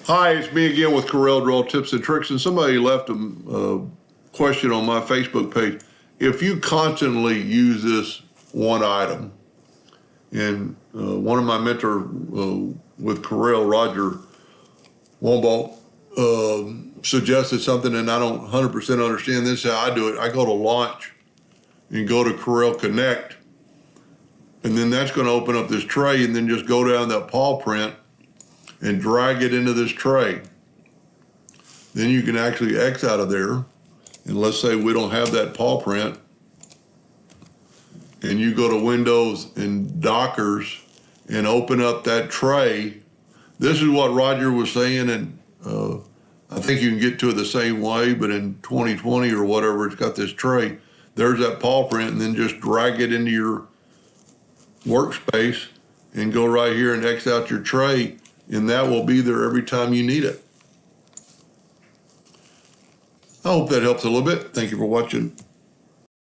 Hi, it's me again with Corel Draw Tips and Tricks, and somebody left a question on my Facebook page. If you constantly use this one item, and one of my mentor with Corel, Roger Womble, suggested something, and I don't 100% understand this, how I do it. I go to Launch and go to Corel Connect, and then that's going to open up this tray, and then just go down that paw print and drag it into this tray. Then you can actually X out of there, and let's say we don't have that paw print, and you go to Windows and Dockers and open up that tray. This is what Roger was saying, and I think you can get to it the same way, but in 2020 or whatever, it's got this tray. There's that paw print, and then just drag it into your workspace and go right here and X out your tray, and that will be there every time you need it. I hope that helps a little bit. Thank you for watching.